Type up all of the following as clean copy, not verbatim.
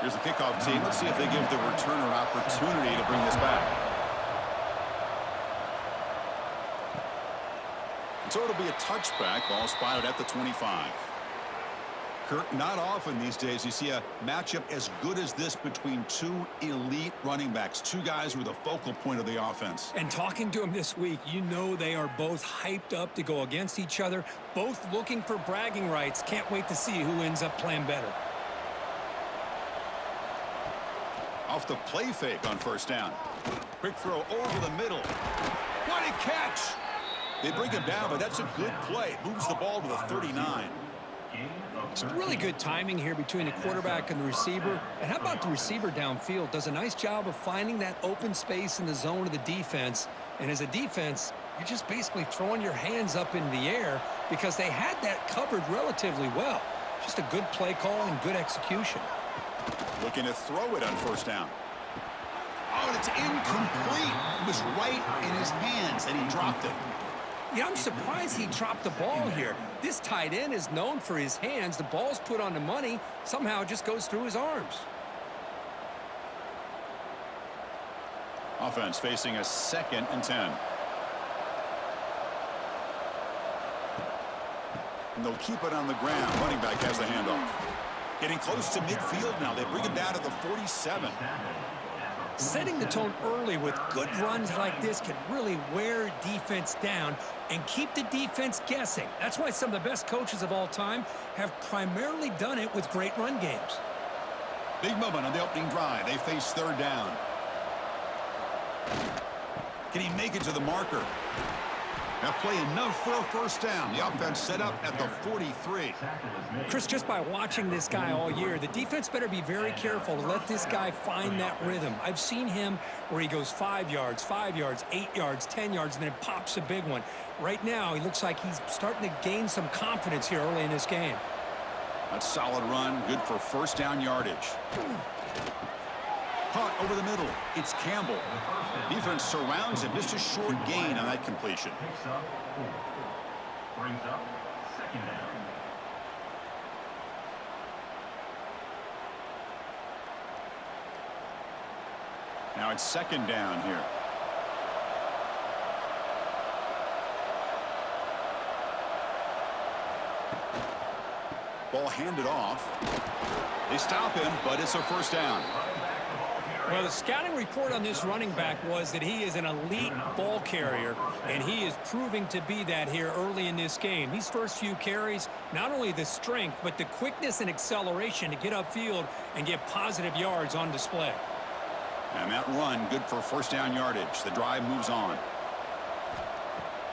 Here's the kickoff team. Let's see if they give the returner an opportunity to bring this back. So it'll be a touchback. Ball spotted at the 25. Kurt, not often these days you see a matchup as good as this between two elite running backs, two guys who are the focal point of the offense. And talking to them this week, you know they are both hyped up to go against each other, both looking for bragging rights. Can't wait to see who ends up playing better. Off the play fake on first down. Quick throw over the middle. What a catch! They bring him down, but that's a good play. Moves the ball to the 39. Some really good timing here between the quarterback and the receiver. And how about the receiver downfield? Does a nice job of finding that open space in the zone of the defense. And as a defense, you're just basically throwing your hands up in the air because they had that covered relatively well. Just a good play call and good execution. Looking to throw it on first down. Oh, and it's incomplete. It was right in his hands, and he dropped it. Yeah, I'm surprised he dropped the ball here. This tight end is known for his hands. The ball's put on the money. Somehow it just goes through his arms. Offense facing a 2nd and 10. And they'll keep it on the ground. Running back has the handoff. Getting close to midfield now. They bring him down to the 47. Setting the tone early with good runs like this can really wear defense down and keep the defense guessing. That's why some of the best coaches of all time have primarily done it with great run games. Big moment on the opening drive. They face third down. Can he make it to the marker? That play enough for a first down. The offense set up at the 43. Chris, just by watching this guy all year, the defense better be very careful to let this guy find that rhythm. I've seen him where he goes 5 yards, 8 yards, 10 yards, and then it pops a big one. Right now, he looks like he's starting to gain some confidence here early in this game. A solid run, good for first down yardage. Caught over the middle. It's Campbell. Defense surrounds him. Just a short gain on that completion. Brings up 2nd down. Now it's 2nd down here. Ball handed off. They stop him, but it's a first down. Well, the scouting report on this running back was that he is an elite ball carrier, and he is proving to be that here early in this game. These first few carries, not only the strength, but the quickness and acceleration to get upfield and get positive yards on display. And that run, good for first down yardage. The drive moves on.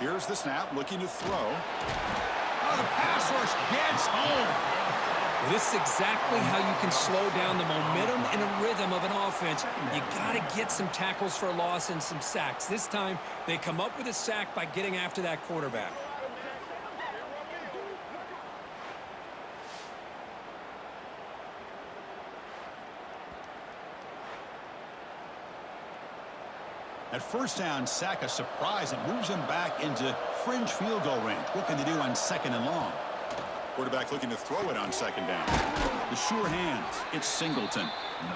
Here's the snap, looking to throw. Oh, the pass rush gets home. This is exactly how you can slow down the momentum and the rhythm of an offense. You got to get some tackles for loss and some sacks. This time, they come up with a sack by getting after that quarterback. At first down, sack a surprise and moves him back into fringe field goal range. What can they do on 2nd and long? Quarterback looking to throw it on 2nd down. The sure hands. It's Singleton.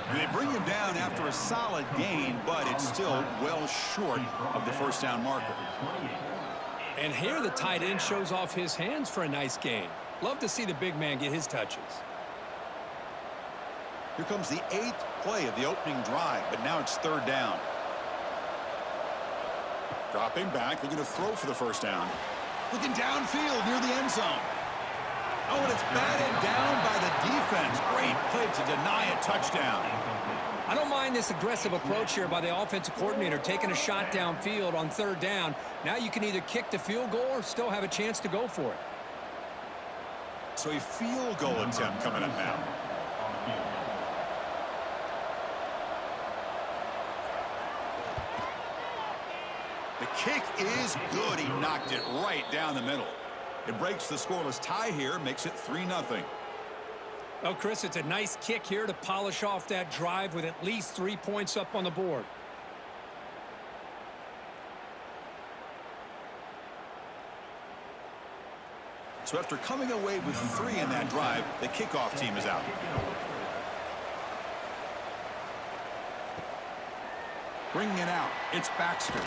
And they bring him down after a solid gain, but it's still well short of the first down marker. And here the tight end shows off his hands for a nice gain. Love to see the big man get his touches. Here comes the 8th play of the opening drive, but now it's 3rd down. Dropping back, looking to throw for the first down. Looking downfield near the end zone. Oh, and it's batted down by the defense. Great play to deny a touchdown. I don't mind this aggressive approach here by the offensive coordinator, taking a shot downfield on 3rd down. Now you can either kick the field goal or still have a chance to go for it. So a field goal attempt coming up now. The kick is good. He knocked it right down the middle. It breaks the scoreless tie here, makes it 3-0. Well, Chris, it's a nice kick here to polish off that drive with at least 3 points up on the board. So after coming away with 3 in that drive, the kickoff team is out. Bringing it out, it's Baxter.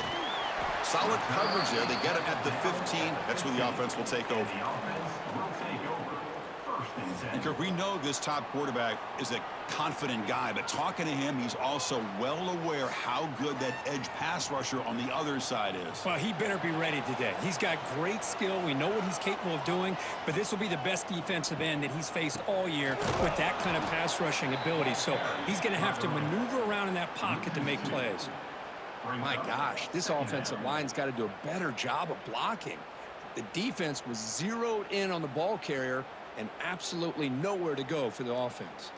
Solid coverage there. They get it at the 15. That's where the offense will take over. And Kirk, we know this top quarterback is a confident guy, but talking to him, he's also well aware how good that edge pass rusher on the other side is. Well, he better be ready today. He's got great skill. We know what he's capable of doing, but this will be the best defensive end that he's faced all year with that kind of pass rushing ability. So he's going to have to maneuver around in that pocket to make plays. My gosh, this offensive line's got to do a better job of blocking. The defense was zeroed in on the ball carrier and absolutely nowhere to go for the offense.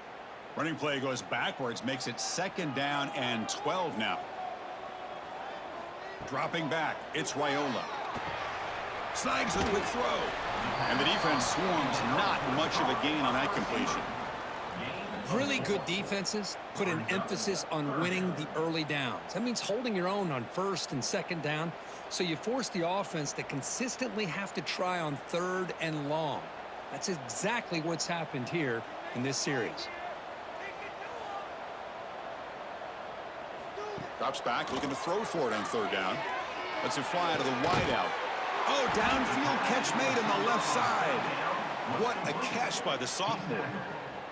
Running play goes backwards, makes it 2nd down and 12 now. Dropping back, it's Raiola. Snags a quick throw. And the defense swarms, not much of a gain on that completion. Really good defenses put an emphasis on winning the early downs. That means holding your own on 1st and 2nd down, so you force the offense to consistently have to try on 3rd and long. That's exactly what's happened here in this series. Drops back, looking to throw for it on 3rd down. Lets it fly to the wideout. Oh, downfield catch made on the left side. What a catch by the sophomore.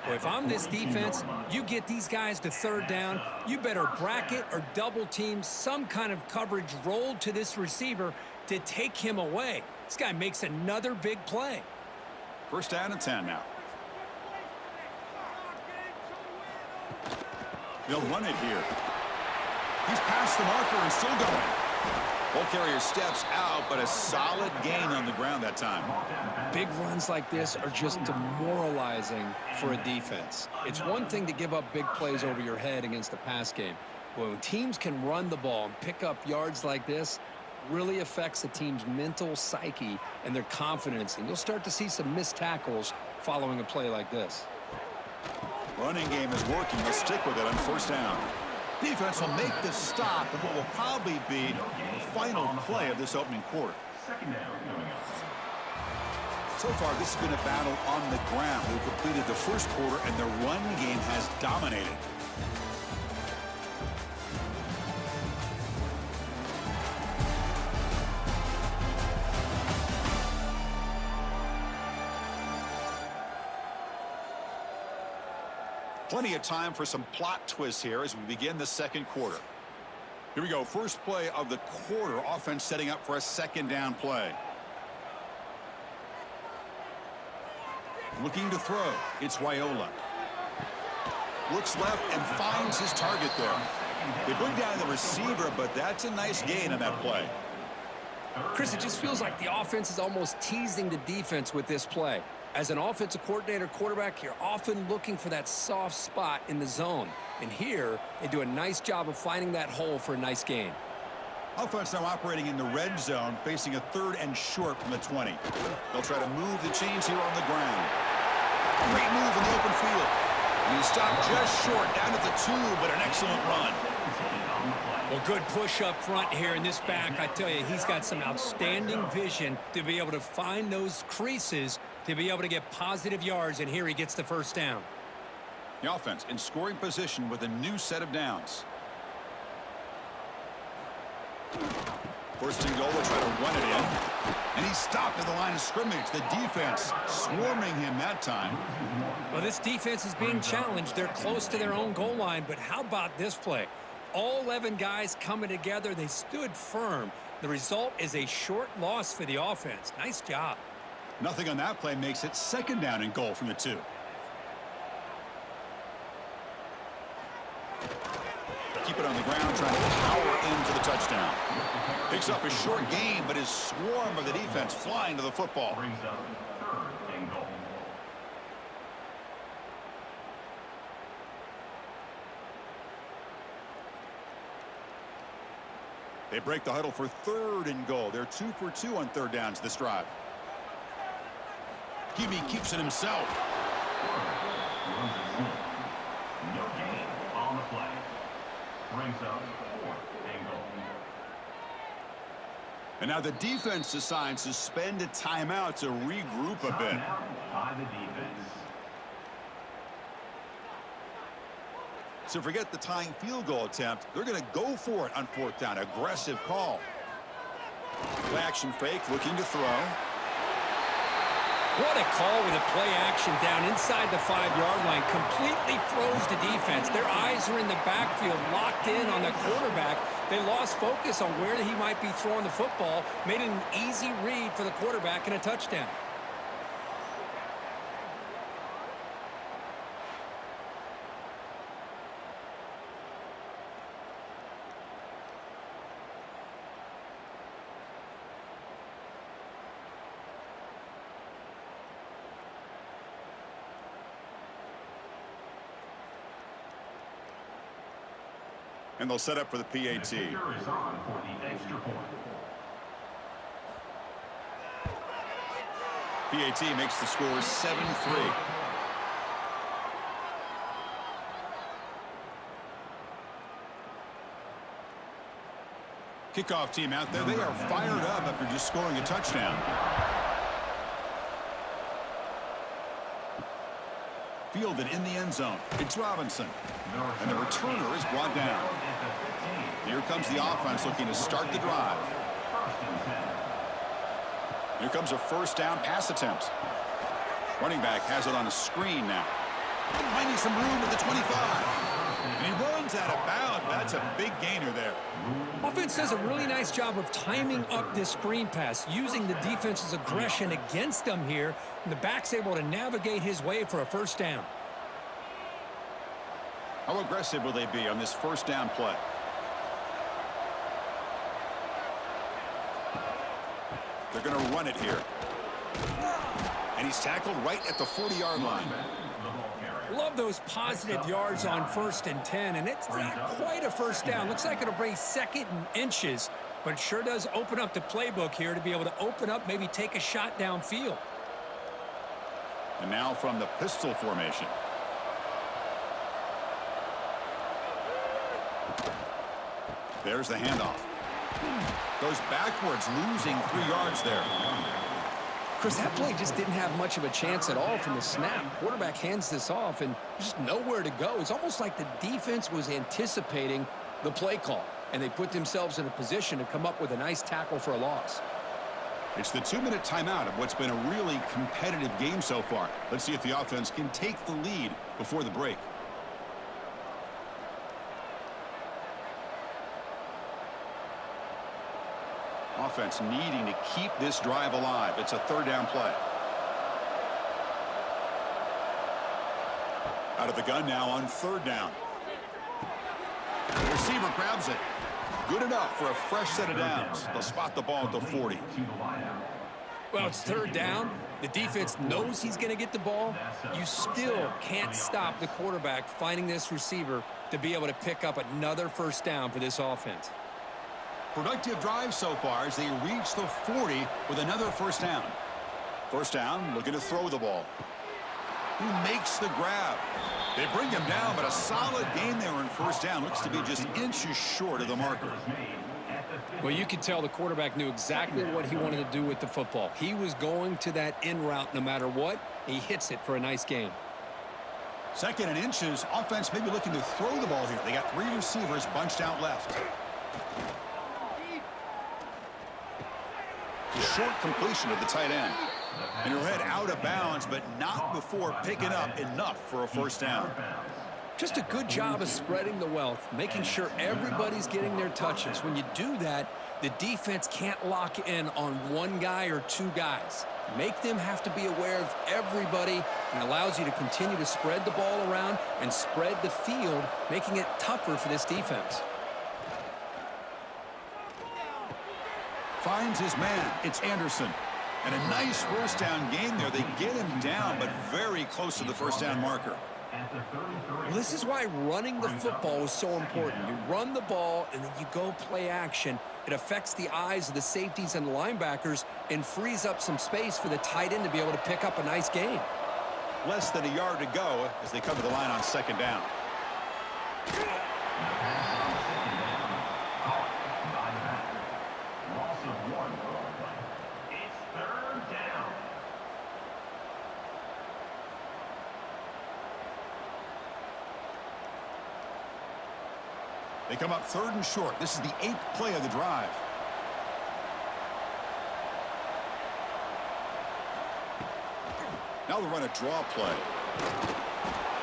Well, if I'm this defense, you get these guys to 3rd down, you better bracket or double team some kind of coverage rolled to this receiver to take him away. This guy makes another big play. 1st down and 10 now. They'll run it here. He's past the marker and still going. Ball carrier steps out, but a solid gain on the ground that time. Big runs like this are just demoralizing for a defense. It's one thing to give up big plays over your head against the pass game. But when teams can run the ball and pick up yards like this, really affects the team's mental psyche and their confidence. And you'll start to see some missed tackles following a play like this. Running game is working. They'll stick with it on 1st down. Defense will make the stop of what will probably be the final play of this opening quarter. So far, this has been a battle on the ground. We've completed the 1st quarter, and the run game has dominated. Plenty of time for some plot twists here as we begin the 2nd quarter. Here we go. First play of the quarter. Offense setting up for a 2nd down play. Looking to throw. It's Raiola. Looks left and finds his target there. They bring down the receiver, but that's a nice gain on that play. Chris, it just feels like the offense is almost teasing the defense with this play. As an offensive coordinator quarterback, you're often looking for that soft spot in the zone. And here, they do a nice job of finding that hole for a nice gain. Offense now operating in the red zone, facing a 3rd and short from the 20. They'll try to move the chains here on the ground. Great move in the open field. And he stopped just short down at the 2, but an excellent run. Well, good push up front here in this back. I tell you, he's got some outstanding vision to be able to find those creases to be able to get positive yards, and here he gets the 1st down. The offense in scoring position with a new set of downs. 1st and goal, will try to run it in. And he's stopped at the line of scrimmage. The defense swarming him that time. Well, this defense is being challenged. They're close to their own goal line, but how about this play? All 11 guys coming together. They stood firm. The result is a short loss for the offense. Nice job. Nothing on that play makes it 2nd down and goal from the 2. Keep it on the ground, trying to power in for the touchdown. Picks up a short gain, but his swarm of the defense flying to the football. Brings up 3rd and goal. They break the huddle for 3rd and goal. They're 2 for 2 on 3rd downs this drive. QB keeps it himself. No gain on the play. Brings up 4th and goal. And now the defense decides to spend a timeout to regroup a bit. Timeout by the defense. So forget the tying field goal attempt. They're going to go for it on 4th down. Aggressive call. Play action fake, looking to throw. What a call with a play action down inside the 5-yard line. Completely froze the defense. Their eyes are in the backfield, locked in on the quarterback. They lost focus on where he might be throwing the football. Made it an easy read for the quarterback and a touchdown. And they'll set up for the PAT. Is on for the extra point. PAT makes the score 7-3. Kickoff team out there. They are fired up after just scoring a touchdown. Fielded in the end zone. It's Robinson. And the returner is brought down. Here comes the offense looking to start the drive. Here comes a 1st down pass attempt. Running back has it on a screen now. Finding some room at the 25. And he runs out of bounds. That's a big gainer there. Offense does a really nice job of timing up this screen pass, using the defense's aggression against them here, and the back's able to navigate his way for a 1st down. How aggressive will they be on this 1st down play? They're going to run it here. And he's tackled right at the 40-yard line. Love those positive yards on 1st and 10, and it's not quite a 1st down. Looks like it'll bring 2nd and inches, but it sure does open up the playbook here to be able to open up, maybe take a shot downfield. And now from the pistol formation. There's the handoff. Goes backwards, losing 3 yards there. Chris, that play just didn't have much of a chance at all from the snap. Quarterback hands this off and just nowhere to go. It's almost like the defense was anticipating the play call, and they put themselves in a position to come up with a nice tackle for a loss. It's the 2-minute timeout of what's been a really competitive game so far. Let's see if the offense can take the lead before the break. Offense needing to keep this drive alive. It's a 3rd down play. Out of the gun now on 3rd down. The receiver grabs it. Good enough for a fresh set of downs. They'll spot the ball at the 40. Well, it's 3rd down. The defense knows he's going to get the ball. You still can't stop the quarterback finding this receiver to be able to pick up another 1st down for this offense. Productive drive so far as they reach the 40 with another 1st down. 1st down, looking to throw the ball. Who makes the grab? They bring him down, but a solid gain there in 1st down. Looks to be just inches short of the marker. Well, you could tell the quarterback knew exactly what he wanted to do with the football. He was going to that in route no matter what. He hits it for a nice gain. 2nd and inches. Offense maybe looking to throw the ball here. They got 3 receivers bunched out left. Short completion of the tight end. And he'll head out of bounds, but not before picking up enough for a 1st down. Just a good job of spreading the wealth, making sure everybody's getting their touches. When you do that, the defense can't lock in on 1 guy or 2 guys. Make them have to be aware of everybody, and allows you to continue to spread the ball around and spread the field, making it tougher for this defense. Finds his man. It's Anderson. And a nice 1st down gain there. They get him down, but very close to the 1st down marker. Well, this is why running the football is so important. You run the ball, and then you go play action. It affects the eyes of the safeties and linebackers and frees up some space for the tight end to be able to pick up a nice gain. Less than a yard to go as they come to the line on 2nd down. They come up 3rd and short. This is the 8th play of the drive. Now they'll run a draw play.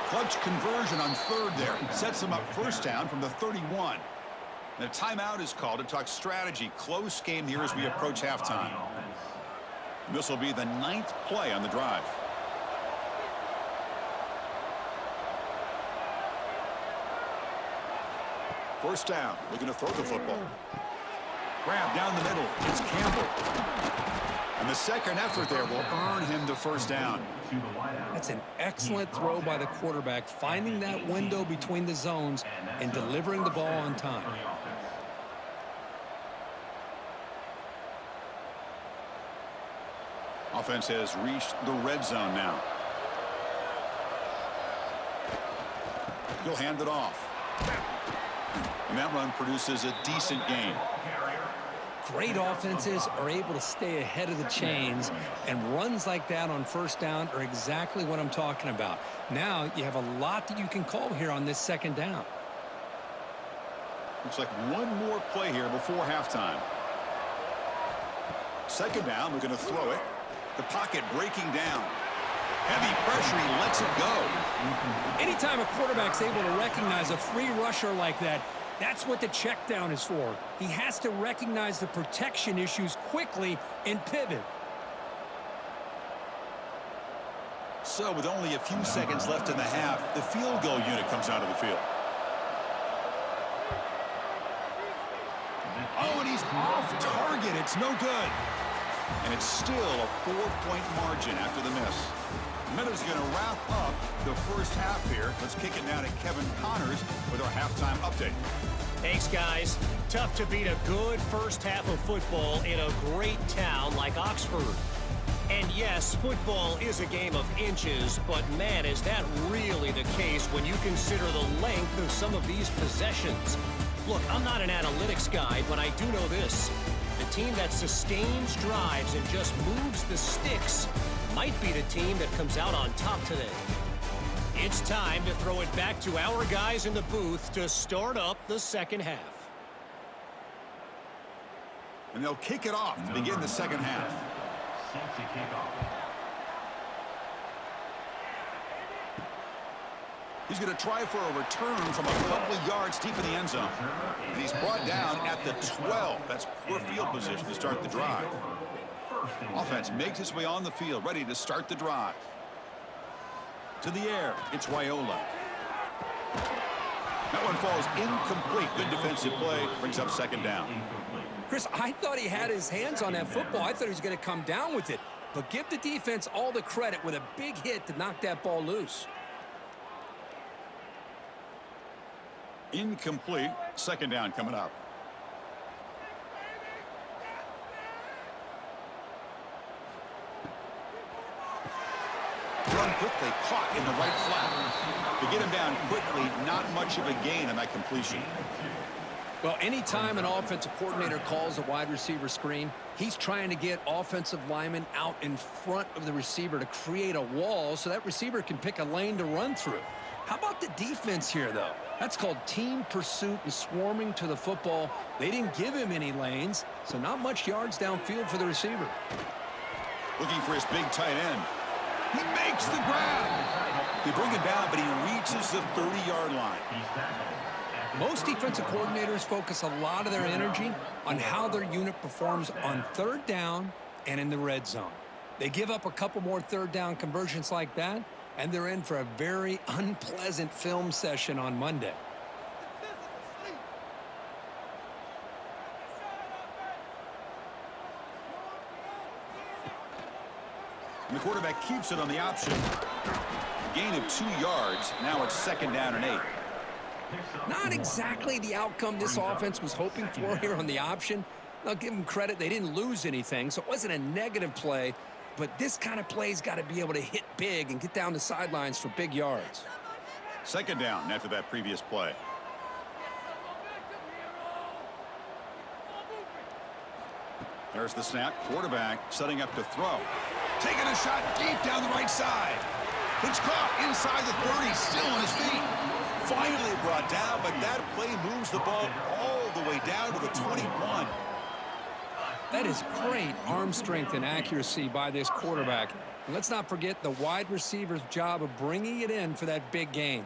Clutch conversion on 3rd there. Sets them up 1st down from the 31. And a timeout is called to talk strategy. Close game here as we approach halftime. This will be the 9th play on the drive. First down, looking to throw the football. Grab down the middle. It's Campbell. And the second effort there will earn him the 1st down. That's an excellent throw by the quarterback, finding that window between the zones and delivering the ball on time. Offense has reached the red zone now. He'll hand it off. And that run produces a decent gain. Great offenses are able to stay ahead of the chains, and runs like that on 1st down are exactly what I'm talking about. Now you have a lot that you can call here on this 2nd down. Looks like one more play here before halftime. 2nd down, we're going to throw it. The pocket breaking down. Heavy pressure, he lets it go. Anytime a quarterback's able to recognize a free rusher like that, that's what the check down is for. He has to recognize the protection issues quickly and pivot. So with only a few seconds left in the half, the field goal unit comes out of the field. Oh, and he's off target. It's no good. And it's still a 4-point margin after the miss. Meadow's going to wrap up the first half here. Let's kick it now to Kevin Connors with our halftime update. Thanks, guys. Tough to beat a good first half of football in a great town like Oxford. And yes, football is a game of inches, but man, is that really the case when you consider the length of some of these possessions. Look, I'm not an analytics guy, but I do know this. The team that sustains drives and just moves the sticks might be the team that comes out on top today. It's time to throw it back to our guys in the booth to start up the 2nd half. And they'll kick it off to begin the 2nd half. He's going to try for a return from a couple of yards deep in the end zone. And he's brought down at the 12. That's poor field position to start the drive. Offense makes its way on the field, ready to start the drive. To the air, it's Raiola. That one falls incomplete. Good defensive play, brings up 2nd down. Chris, I thought he had his hands on that football. I thought he was going to come down with it. But give the defense all the credit with a big hit to knock that ball loose. Incomplete. 2nd down coming up. Run quickly, caught in the right flat. To get him down quickly, not much of a gain on that completion. Well, anytime an offensive coordinator calls a wide receiver screen, he's trying to get offensive linemen out in front of the receiver to create a wall so that receiver can pick a lane to run through. How about the defense here, though? That's called team pursuit and swarming to the football. They didn't give him any lanes, so not much yards downfield for the receiver. Looking for his big tight end. He makes the grab. They bring him down, but he reaches the 30-yard line. Most defensive coordinators focus a lot of their energy on how their unit performs on 3rd down and in the red zone. They give up a couple more 3rd down conversions like that, and they're in for a very unpleasant film session on Monday. And the quarterback keeps it on the option. Gain of 2 yards. Now it's 2nd down and 8. Not exactly the outcome this offense was hoping for here on the option. I'll give them credit. They didn't lose anything, so it wasn't a negative play. But this kind of play's got to be able to hit big and get down the sidelines for big yards. 2nd down after that previous play. There's the snap. Quarterback setting up to throw. Taking a shot deep down the right side. Pitch caught inside the 30, still on his feet. Finally brought down, but that play moves the ball all the way down to the 21. That is great arm strength and accuracy by this quarterback. And let's not forget the wide receiver's job of bringing it in for that big gain.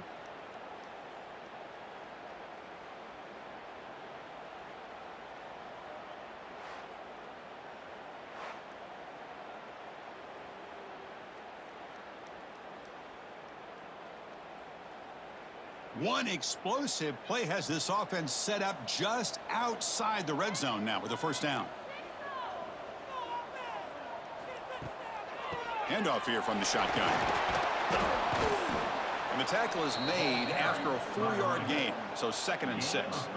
One explosive play has this offense set up just outside the red zone now with a first down. Handoff here from the shotgun. And the tackle is made after a 4-yard gain, so 2nd and 6.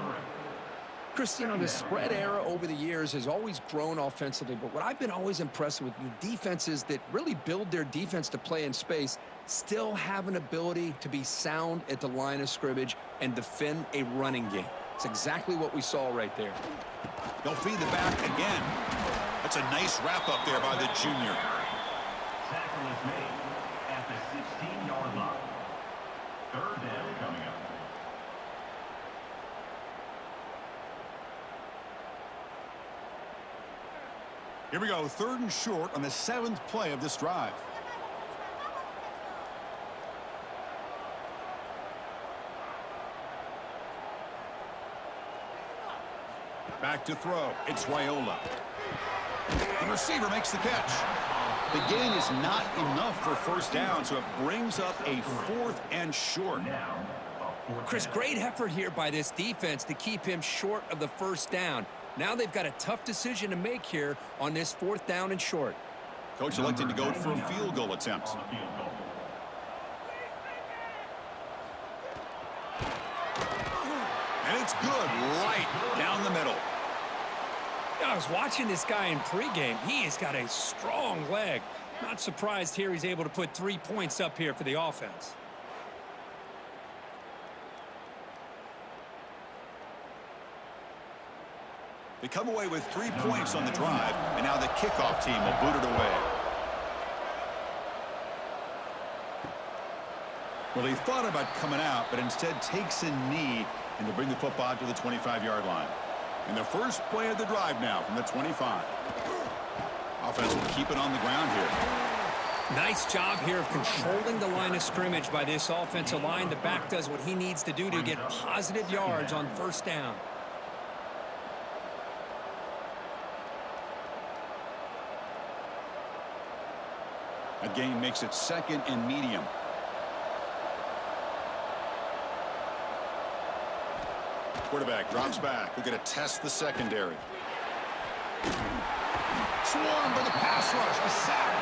Chris, you know, the spread era over the years has always grown offensively, but what I've been always impressed with the defenses that really build their defense to play in space still have an ability to be sound at the line of scrimmage and defend a running game. It's exactly what we saw right there. They'll feed the back again. That's a nice wrap up there by the junior. Tackle is made at the 16-yard line. 3rd down coming up. Here we go, 3rd and short on the 7th play of this drive. Back to throw. It's Raiola. The receiver makes the catch. The gain is not enough for first down, so it brings up a 4th and short. Chris, great effort here by this defense to keep him short of the first down. Now they've got a tough decision to make here on this 4th down and short. Coach electing to go for a field goal attempt. And it's good right down the middle. I was watching this guy in pregame. He has got a strong leg. Not surprised here he's able to put 3 points up here for the offense. They come away with 3 points on the drive, and now the kickoff team will boot it away. Well, he thought about coming out, but instead takes a knee and to bring the football to the 25-yard line. And the first play of the drive now from the 25. Offense will keep it on the ground here. Nice job here of controlling the line of scrimmage by this offensive line. The back does what he needs to do to get positive yards on first down. A gain makes it 2nd and medium. Quarterback drops back. We're going to test the secondary. Swarmed by the pass rush. A sack.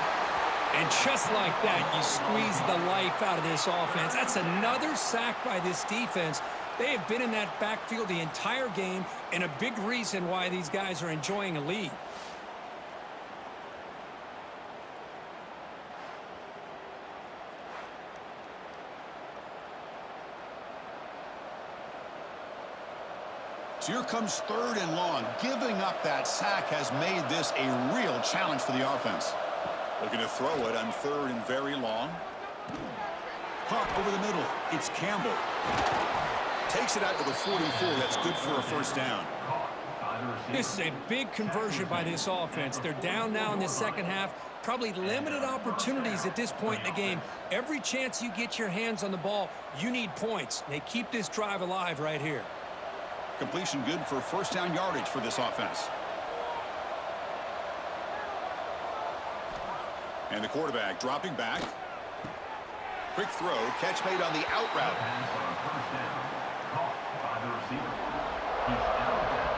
And just like that, you squeeze the life out of this offense. That's another sack by this defense. They have been in that backfield the entire game, and a big reason why these guys are enjoying a lead. So here comes 3rd and long. Giving up that sack has made this a real challenge for the offense. Looking to throw it on 3rd and very long. Pop over the middle. It's Campbell. Takes it out to the 44. That's good for a first down. This is a big conversion by this offense. They're down now in the second half. Probably limited opportunities at this point in the game. Every chance you get your hands on the ball, you need points. They keep this drive alive right here. Completion good for first down yardage for this offense. And the quarterback dropping back. Quick throw, catch made on the out route. First down. Caught by the receiver. He's out of bounds.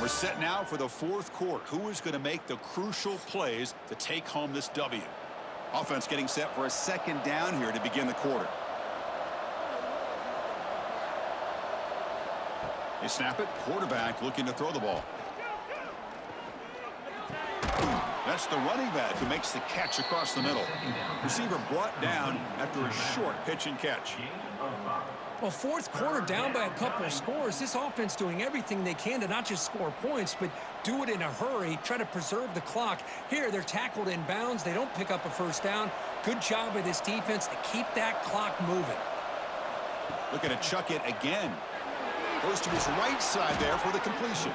We're set now for the 4th quarter. Who is going to make the crucial plays to take home this W? Offense getting set for a 2nd down here to begin the quarter. They snap it. Quarterback looking to throw the ball. That's the running back who makes the catch across the middle. Receiver brought down after a short pitch and catch. Well, fourth quarter down by a couple of scores. This offense doing everything they can to not just score points, but do it in a hurry, try to preserve the clock. Here, they're tackled in bounds. They don't pick up a first down. Good job by this defense to keep that clock moving. Looking to chuck it again. Goes to his right side there for the completion.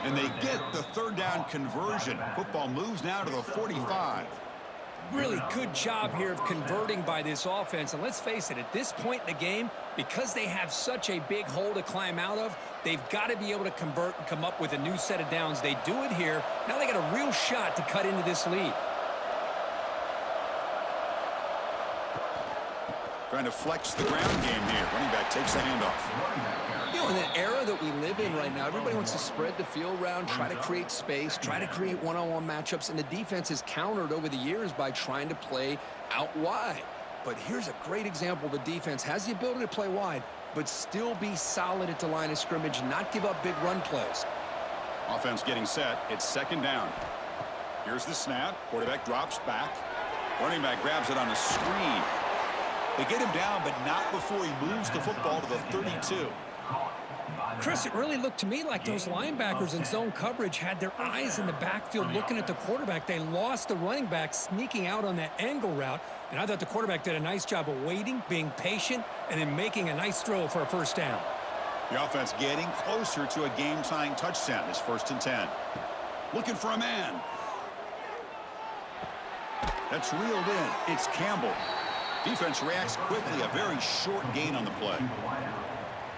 And they get the third down conversion. Football moves now to the 45. Really good job here of converting by this offense. And let's face it, at this point in the game, because they have such a big hole to climb out of, they've got to be able to convert and come up with a new set of downs. They do it here. Now they got a real shot to cut into this lead. Trying to flex the ground game here. Running back takes the handoff. You know, in the era that we live in right now, everybody wants to spread the field around, try to create space, try to create one-on-one matchups, and the defense has countered over the years by trying to play out wide. But here's a great example. The defense has the ability to play wide, but still be solid at the line of scrimmage, not give up big run plays. Offense getting set. It's second down. Here's the snap. Quarterback drops back. Running back grabs it on a screen. They get him down, but not before he moves the football to the 32. Chris, it really looked to me like those linebackers in zone coverage had their eyes in the backfield looking at the quarterback. They lost the running back sneaking out on that angle route, and I thought the quarterback did a nice job of waiting, being patient, and then making a nice throw for a first down. The offense getting closer to a game-tying touchdown. It's 1st and 10. Looking for a man. That's reeled in. It's Campbell. Defense reacts quickly. A very short gain on the play.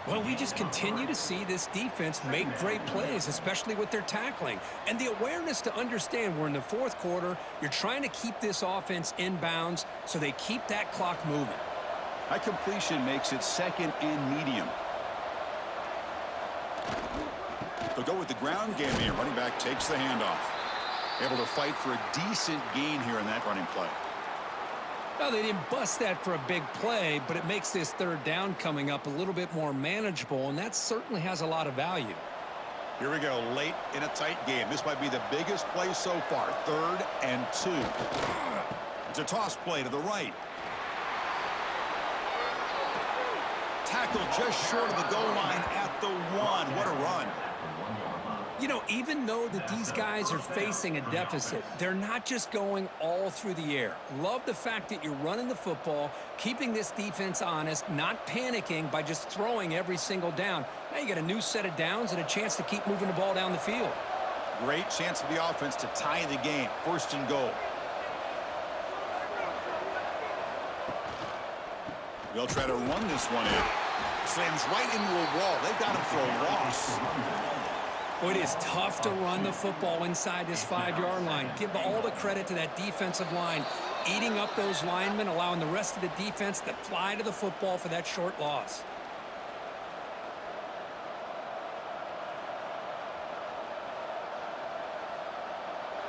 Well, we just continue to see this defense make great plays, especially with their tackling. And the awareness to understand we're in the fourth quarter, you're trying to keep this offense in bounds so they keep that clock moving. That completion makes it second and medium. They'll go with the ground game here. Running back takes the handoff. Able to fight for a decent gain here in that running play. No, they didn't bust that for a big play, but it makes this third down coming up a little bit more manageable, and that certainly has a lot of value. Here we go, late in a tight game. This might be the biggest play so far. 3rd and 2. It's a toss play to the right. Tackled just short of the goal line at the 1. What a run. You know, even though that these guys are facing a deficit, they're not just going all through the air. Love the fact that you're running the football, keeping this defense honest, not panicking by just throwing every single down. Now you got a new set of downs and a chance to keep moving the ball down the field. Great chance for the offense to tie the game. 1st and goal. They'll try to run this one in. Slams right into a wall. They've got him for a loss. Boy, it is tough to run the football inside this 5-yard line. Give all the credit to that defensive line, eating up those linemen, allowing the rest of the defense to fly to the football for that short loss.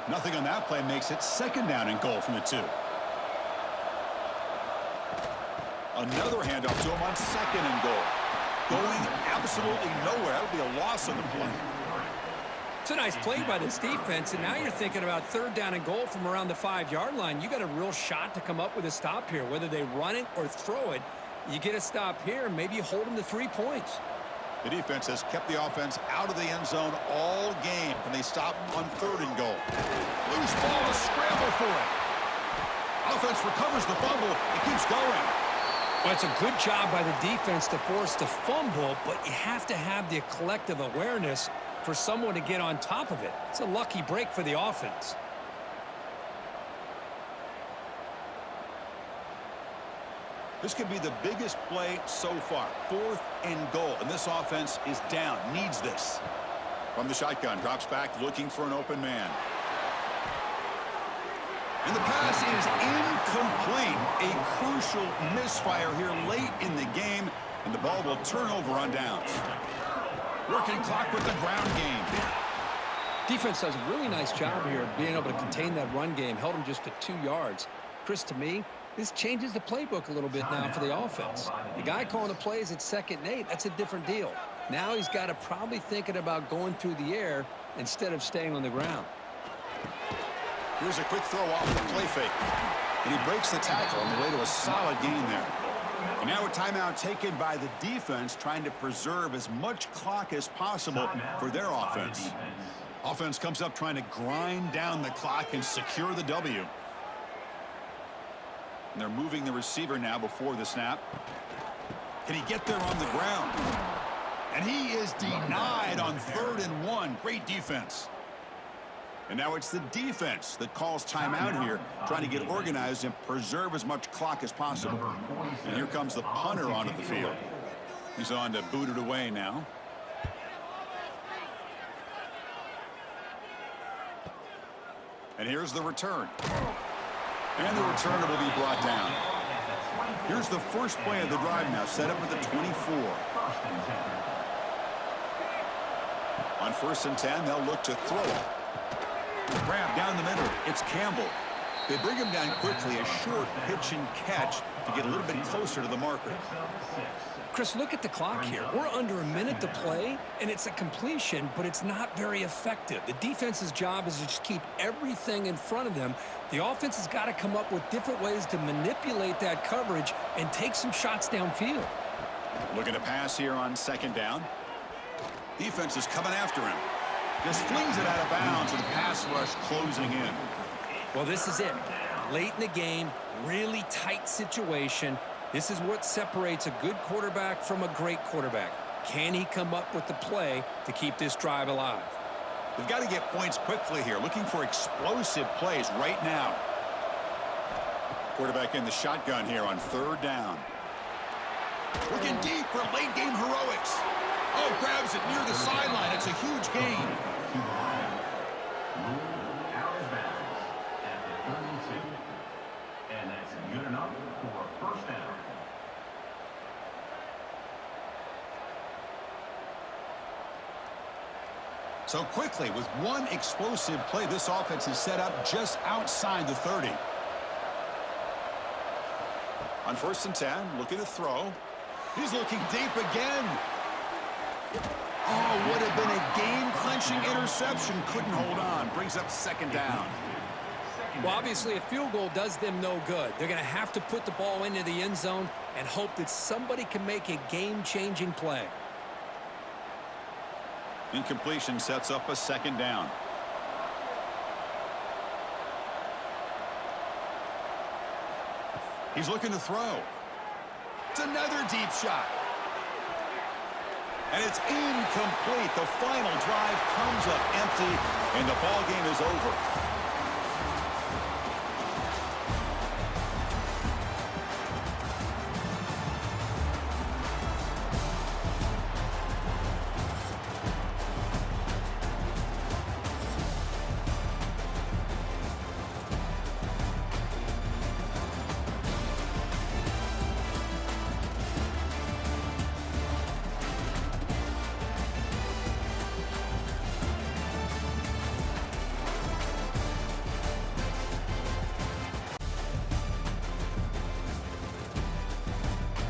Nothing on that play makes it second down and goal from the 2. Another handoff to him on 2nd and goal. Going absolutely nowhere. That would be a loss on the play. It's a nice play by this defense, and now you're thinking about 3rd down and goal from around the 5-yard line. You got a real shot to come up with a stop here. Whether they run it or throw it, you get a stop here, maybe you hold them to 3 points. The defense has kept the offense out of the end zone all game, and they stop on 3rd and goal. Loose ball, a scramble for it. Offense recovers the fumble. It keeps going. Well, it's a good job by the defense to force the fumble, but you have to have the collective awareness for someone to get on top of it. It's a lucky break for the offense. This could be the biggest play so far. 4th and goal, and this offense is down. Needs this. From the shotgun, drops back, looking for an open man. And the pass is incomplete. A crucial misfire here late in the game, and the ball will turn over on downs. Working clock with the ground game. Defense does a really nice job here of being able to contain that run game. Held them just to 2 yards. Chris, to me, this changes the playbook a little bit now for the offense. The guy calling the plays at 2nd and 8, that's a different deal. Now he's got to probably thinking about going through the air instead of staying on the ground. Here's a quick throw off the play fake. And he breaks the tackle on the way to a solid gain there. And now a timeout taken by the defense, trying to preserve as much clock as possible for their offense. Offense comes up trying to grind down the clock and secure the W. And they're moving the receiver now before the snap. Can he get there on the ground? And he is denied on 3rd and 1. Great defense. And now it's the defense that calls timeout here, trying to get organized and preserve as much clock as possible. And here comes the punter onto the field. He's on to boot it away now. And here's the return. And the returner will be brought down. Here's the first play of the drive now, set up at the 24. On 1st and 10, they'll look to throw it. Grab down the middle. It's Campbell. They bring him down quickly, a short pitch and catch to get a little bit closer to the marker. Chris, look at the clock here. We're under a minute to play, and it's a completion, but it's not very effective. The defense's job is to just keep everything in front of them. The offense has got to come up with different ways to manipulate that coverage and take some shots downfield. Looking to pass here on 2nd down. Defense is coming after him. Just flings it out of bounds with the pass rush closing in. Well, this is it. Late in the game, really tight situation. This is what separates a good quarterback from a great quarterback. Can he come up with the play to keep this drive alive? They've got to get points quickly here, looking for explosive plays right now. Quarterback in the shotgun here on 3rd down. Looking deep for late game heroics. Oh, grabs it near the sideline. It's a huge gain. Out of bounds at the 32. And that's good enough for a 1st down. So quickly, with one explosive play, this offense is set up just outside the 30. On 1st and 10, looking to throw. He's looking deep again. Oh, would have been a game-clinching interception. Couldn't hold on. Brings up 2nd down. Well, obviously, a field goal does them no good. They're going to have to put the ball into the end zone and hope that somebody can make a game-changing play. Incompletion sets up a 2nd down. He's looking to throw. It's another deep shot. And it's incomplete. The final drive comes up empty, and the ball game is over.